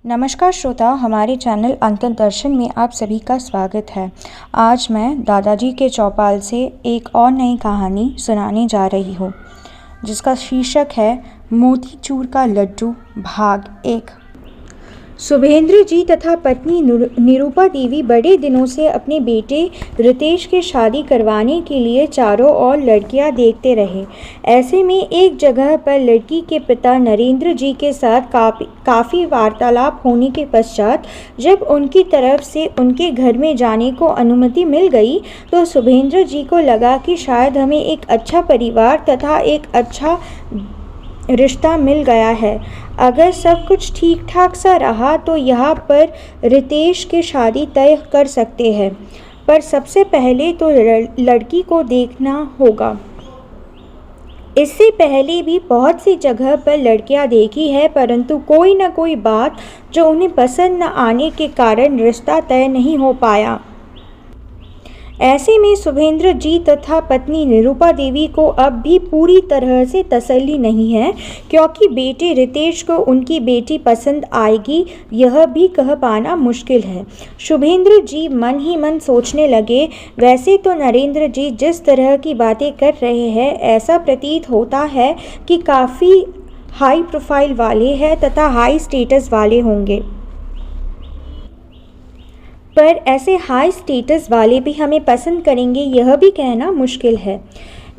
नमस्कार श्रोता, हमारे चैनल अंतर्दर्शन में आप सभी का स्वागत है। आज मैं दादाजी के चौपाल से एक और नई कहानी सुनाने जा रही हूँ, जिसका शीर्षक है मोतीचूर का लड्डू भाग 1। शुभेंद्र जी तथा पत्नी निरूपा देवी बड़े दिनों से अपने बेटे रितेश की शादी करवाने के लिए चारों ओर लड़कियां देखते रहे। ऐसे में एक जगह पर लड़की के पिता नरेंद्र जी के साथ काफ़ी वार्तालाप होने के पश्चात जब उनकी तरफ से उनके घर में जाने को अनुमति मिल गई, तो शुभेंद्र जी को लगा कि शायद हमें एक अच्छा परिवार तथा एक अच्छा रिश्ता मिल गया है। अगर सब कुछ ठीक ठाक सा रहा तो यहाँ पर रितेश की शादी तय कर सकते हैं, पर सबसे पहले तो लड़की को देखना होगा। इससे पहले भी बहुत सी जगह पर लड़कियां देखी है, परंतु कोई न कोई बात जो उन्हें पसंद न आने के कारण रिश्ता तय नहीं हो पाया। ऐसे में शुभेंद्र जी तथा पत्नी निरूपा देवी को अब भी पूरी तरह से तसल्ली नहीं है, क्योंकि बेटे रितेश को उनकी बेटी पसंद आएगी यह भी कह पाना मुश्किल है। शुभेंद्र जी मन ही मन सोचने लगे, वैसे तो नरेंद्र जी जिस तरह की बातें कर रहे हैं, ऐसा प्रतीत होता है कि काफ़ी हाई प्रोफाइल वाले हैं तथा हाई स्टेटस वाले होंगे, पर ऐसे हाई स्टेटस वाले भी हमें पसंद करेंगे यह भी कहना मुश्किल है।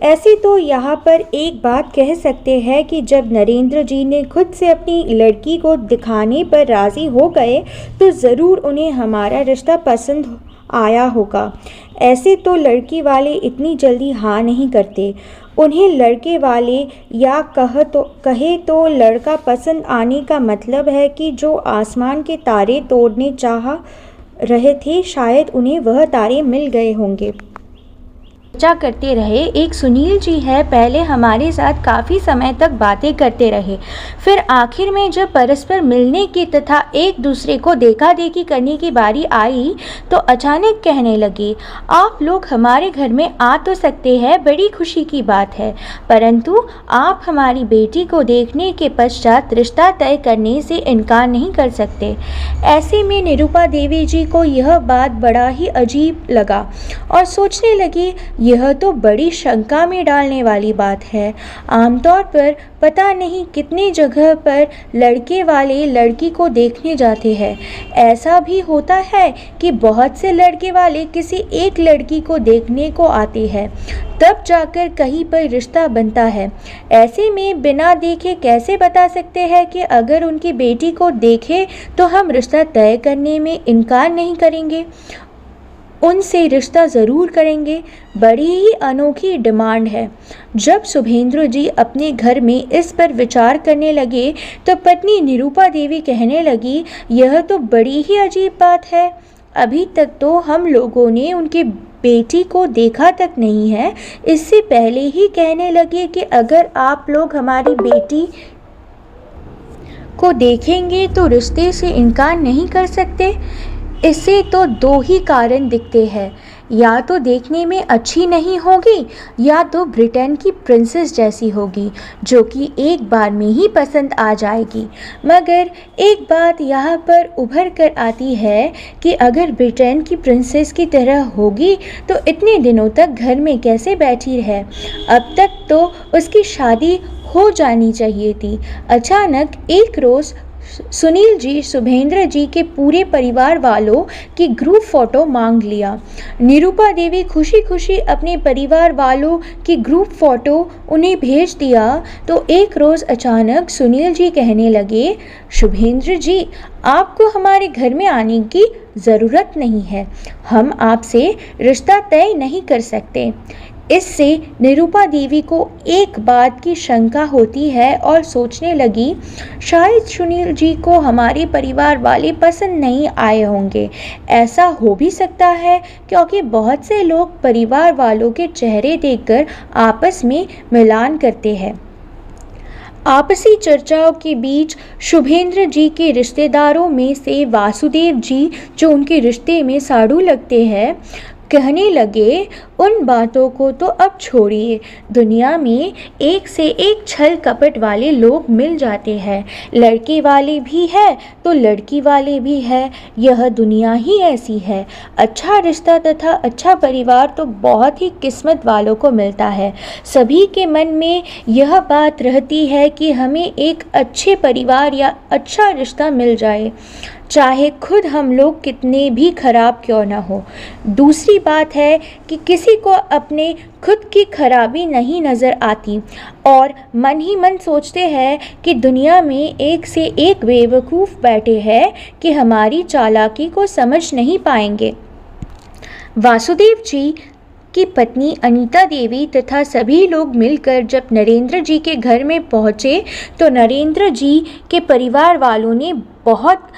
ऐसे तो यहाँ पर एक बात कह सकते हैं कि जब नरेंद्र जी ने खुद से अपनी लड़की को दिखाने पर राज़ी हो गए तो ज़रूर उन्हें हमारा रिश्ता पसंद आया होगा। ऐसे तो लड़की वाले इतनी जल्दी हाँ नहीं करते। उन्हें लड़के वाले या कहे तो लड़का पसंद आने का मतलब है कि जो आसमान के तारे तोड़ने चाह रहे थे, शायद उन्हें वह तारे मिल गए होंगे। चर्चा करते रहे। एक सुनील जी है, पहले हमारे साथ काफ़ी समय तक बातें करते रहे, फिर आखिर में जब परस्पर मिलने की तथा एक दूसरे को देखा देखी करने की बारी आई तो अचानक कहने लगे, आप लोग हमारे घर में आ तो सकते हैं, बड़ी खुशी की बात है, परंतु आप हमारी बेटी को देखने के पश्चात रिश्ता तय करने से इनकार नहीं कर सकते। ऐसे में निरूपा देवी जी को यह बात बड़ा ही अजीब लगा और सोचने लगी, यह तो बड़ी शंका में डालने वाली बात है। आमतौर पर पता नहीं कितने जगह पर लड़के वाले लड़की को देखने जाते हैं। ऐसा भी होता है कि बहुत से लड़के वाले किसी एक लड़की को देखने को आते हैं, तब जाकर कहीं पर रिश्ता बनता है। ऐसे में बिना देखे कैसे बता सकते हैं कि अगर उनकी बेटी को देखें तो हम रिश्ता तय करने में इनकार नहीं करेंगे, उनसे रिश्ता ज़रूर करेंगे। बड़ी ही अनोखी डिमांड है। जब शुभेंद्र जी अपने घर में इस पर विचार करने लगे तो पत्नी निरूपा देवी कहने लगी, यह तो बड़ी ही अजीब बात है। अभी तक तो हम लोगों ने उनकी बेटी को देखा तक नहीं है। इससे पहले ही कहने लगे कि अगर आप लोग हमारी बेटी को देखेंगे तो रिश्ते से इनकार नहीं कर सकते। इससे तो दो ही कारण दिखते हैं, या तो देखने में अच्छी नहीं होगी या तो ब्रिटेन की प्रिंसेस जैसी होगी, जो कि एक बार में ही पसंद आ जाएगी। मगर एक बात यहाँ पर उभर कर आती है कि अगर ब्रिटेन की प्रिंसेस की तरह होगी तो इतने दिनों तक घर में कैसे बैठी है। अब तक तो उसकी शादी हो जानी चाहिए थी। अचानक एक रोज़ सुनील जी शुभेंद्र जी के पूरे परिवार वालों की ग्रुप फ़ोटो मांग लिया। निरूपा देवी खुशी खुशी अपने परिवार वालों की ग्रुप फ़ोटो उन्हें भेज दिया। तो एक रोज़ अचानक सुनील जी कहने लगे, शुभेंद्र जी, आपको हमारे घर में आने की ज़रूरत नहीं है, हम आपसे रिश्ता तय नहीं कर सकते। इससे निरूपा देवी को एक बात की शंका होती है और सोचने लगी, शायद सुनील जी को हमारे परिवार वाले पसंद नहीं आए होंगे। ऐसा हो भी सकता है, क्योंकि बहुत से लोग परिवार वालों के चेहरे देखकर आपस में मिलान करते हैं। आपसी चर्चाओं के बीच शुभेंद्र जी के रिश्तेदारों में से वासुदेव जी, जो उनके रिश्ते में साधु लगते हैं, कहने लगे, उन बातों को तो अब छोड़िए। दुनिया में एक से एक छल कपट वाले लोग मिल जाते हैं। लड़के वाले भी है तो लड़की वाले भी है। यह दुनिया ही ऐसी है। अच्छा रिश्ता तथा अच्छा परिवार तो बहुत ही किस्मत वालों को मिलता है। सभी के मन में यह बात रहती है कि हमें एक अच्छे परिवार या अच्छा रिश्ता मिल जाए, चाहे खुद हम लोग कितने भी खराब क्यों ना हो। दूसरी बात है कि किसी को अपने खुद की खराबी नहीं नज़र आती और मन ही मन सोचते हैं कि दुनिया में एक से एक बेवकूफ़ बैठे हैं कि हमारी चालाकी को समझ नहीं पाएंगे। वासुदेव जी की पत्नी अनीता देवी तथा सभी लोग मिलकर जब नरेंद्र जी के घर में पहुँचे तो नरेंद्र जी के परिवार वालों ने बहुत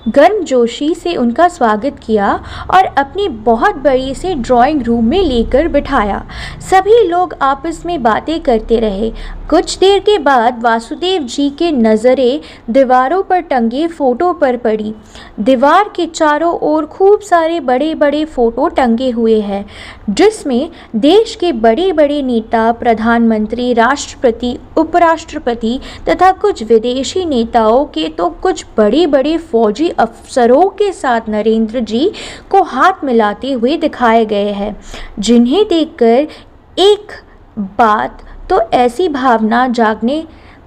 गर्मजोशी से उनका स्वागत किया और अपनी बहुत बड़ी से ड्राइंग रूम में लेकर बिठाया। सभी लोग आपस में बातें करते रहे। कुछ देर के बाद वासुदेव जी के नज़रें दीवारों पर टंगे फ़ोटो पर पड़ी। दीवार के चारों ओर खूब सारे बड़े बड़े फ़ोटो टंगे हुए हैं, जिसमें देश के बड़े बड़े नेता, प्रधानमंत्री, राष्ट्रपति, उपराष्ट्रपति तथा कुछ विदेशी नेताओं के तो कुछ बड़े बड़े फौजी अफसरों के साथ नरेंद्र जी को हाथ मिलाते हुए दिखाए गए हैं, जिन्हें देखकर एक बात तो ऐसी भावना जागने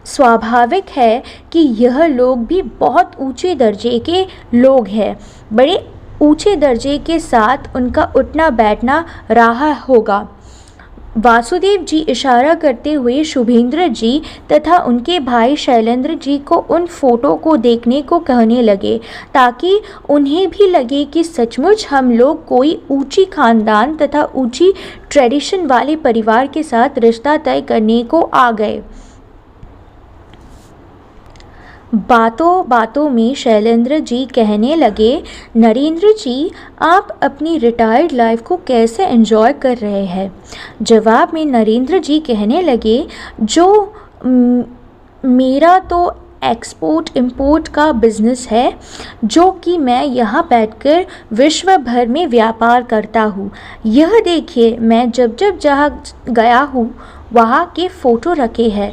स्वाभाविक है कि यह लोग भी बहुत ऊंचे दर्जे के लोग हैं। बड़े ऊंचे दर्जे के साथ उनका उठना बैठना रहा होगा। वासुदेव जी इशारा करते हुए शुभेंद्र जी तथा उनके भाई शैलेंद्र जी को उन फोटो को देखने को कहने लगे, ताकि उन्हें भी लगे कि सचमुच हम लोग कोई ऊंची खानदान तथा ऊंची ट्रेडिशन वाले परिवार के साथ रिश्ता तय करने को आ गए। बातों बातों में शैलेंद्र जी कहने लगे, नरेंद्र जी, आप अपनी रिटायर्ड लाइफ को कैसे एंजॉय कर रहे हैं? जवाब में नरेंद्र जी कहने लगे, जो मेरा तो एक्सपोर्ट इंपोर्ट का बिज़नेस है, जो कि मैं यहाँ बैठकर विश्व भर में व्यापार करता हूँ। यह देखिए, मैं जब जब जहाँ गया हूँ वहाँ के फ़ोटो रखे हैं।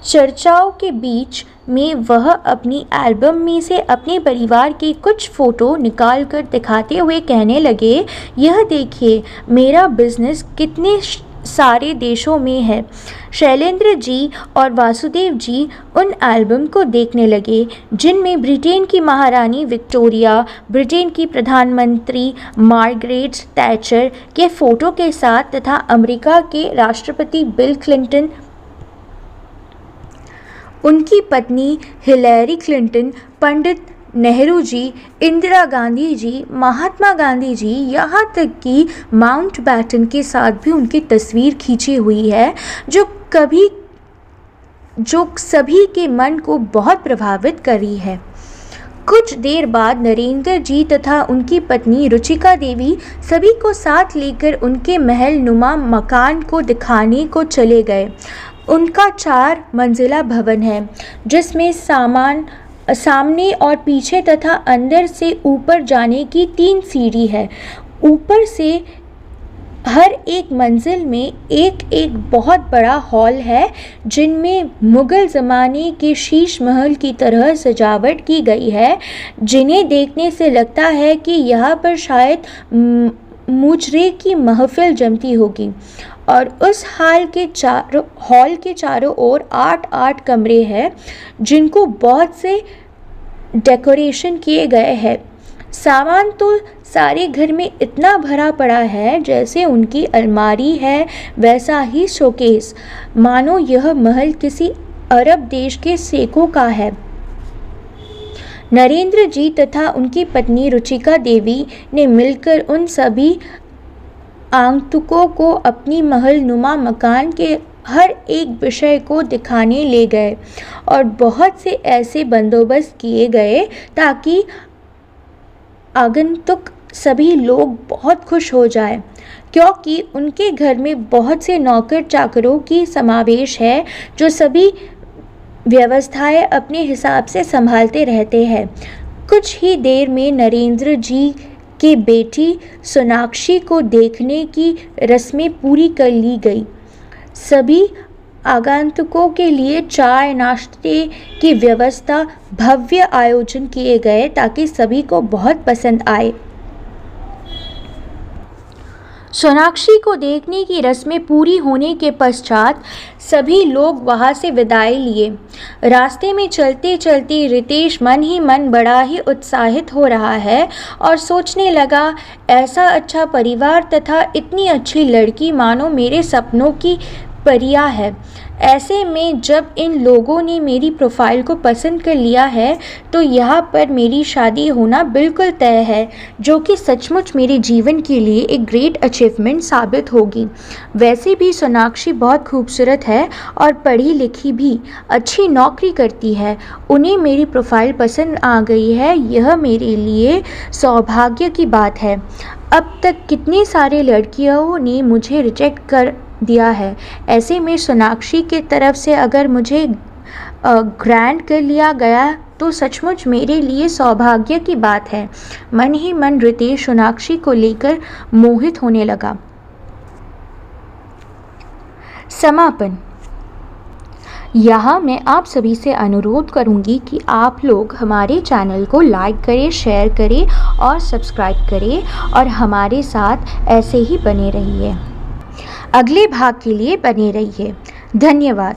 चर्चाओं के बीच में वह अपनी एल्बम में से अपने परिवार के कुछ फ़ोटो निकाल कर दिखाते हुए कहने लगे, यह देखिए मेरा बिज़नेस कितने सारे देशों में है। शैलेंद्र जी और वासुदेव जी उन एल्बम को देखने लगे, जिनमें ब्रिटेन की महारानी विक्टोरिया, ब्रिटेन की प्रधानमंत्री मार्गरेट थैचर के फ़ोटो के साथ तथा अमेरिका के राष्ट्रपति बिल क्लिंटन, उनकी पत्नी हिलेरी क्लिंटन, पंडित नेहरू जी, इंदिरा गांधी जी, महात्मा गांधी जी, यहाँ तक कि माउंटबैटन के साथ भी उनकी तस्वीर खींची हुई है, जो सभी के मन को बहुत प्रभावित करी है। कुछ देर बाद नरेंद्र जी तथा उनकी पत्नी रुचिका देवी सभी को साथ लेकर उनके महल नुमा मकान को दिखाने को चले गए। उनका 4 मंजिला भवन है, जिसमें सामने और पीछे तथा अंदर से ऊपर जाने की 3 सीढ़ी है। ऊपर से हर एक मंजिल में एक एक बहुत बड़ा हॉल है, जिनमें मुग़ल ज़माने के शीश महल की तरह सजावट की गई है, जिन्हें देखने से लगता है कि यहाँ पर शायद मुजरे की महफिल जमती होगी। और उस हॉल के चारों ओर 8-8 कमरे हैं, जिनको बहुत से डेकोरेशन किए गए हैं। सामान तो सारे घर में इतना भरा पड़ा है, जैसे उनकी अलमारी है वैसा ही शोकेस, मानो यह महल किसी अरब देश के सेकों का है। नरेंद्र जी तथा उनकी पत्नी रुचिका देवी ने मिलकर उन सभी आगंतुकों को अपनी महल नुमा मकान के हर एक विषय को दिखाने ले गए और बहुत से ऐसे बंदोबस्त किए गए ताकि आगंतुक सभी लोग बहुत खुश हो जाए, क्योंकि उनके घर में बहुत से नौकर चाकरों की समावेश है, जो सभी व्यवस्थाएं अपने हिसाब से संभालते रहते हैं। कुछ ही देर में नरेंद्र जी कि बेटी सोनाक्षी को देखने की रस्में पूरी कर ली गई। सभी आगंतुकों के लिए चाय नाश्ते की व्यवस्था, भव्य आयोजन किए गए ताकि सभी को बहुत पसंद आए। सोनाक्षी को देखने की रस्में पूरी होने के पश्चात सभी लोग वहाँ से विदाई लिए। रास्ते में चलते चलते रितेश मन ही मन बड़ा ही उत्साहित हो रहा है और सोचने लगा, ऐसा अच्छा परिवार तथा इतनी अच्छी लड़की मानो मेरे सपनों की परिया है। ऐसे में जब इन लोगों ने मेरी प्रोफाइल को पसंद कर लिया है तो यहाँ पर मेरी शादी होना बिल्कुल तय है, जो कि सचमुच मेरे जीवन के लिए एक ग्रेट अचीवमेंट साबित होगी। वैसे भी सोनाक्षी बहुत खूबसूरत है और पढ़ी लिखी भी, अच्छी नौकरी करती है। उन्हें मेरी प्रोफाइल पसंद आ गई है, यह मेरे लिए सौभाग्य की बात है। अब तक कितनी सारी लड़कियों ने मुझे रिजेक्ट कर दिया है, ऐसे में सोनाक्षी के तरफ से अगर मुझे ग्रांट कर लिया गया तो सचमुच मेरे लिए सौभाग्य की बात है। मन ही मन रितेश सोनाक्षी को लेकर मोहित होने लगा। समापन। यहाँ मैं आप सभी से अनुरोध करूँगी कि आप लोग हमारे चैनल को लाइक करें, शेयर करें और सब्सक्राइब करें और हमारे साथ ऐसे ही बने रहिए। अगले भाग के लिए बने रहिए। धन्यवाद।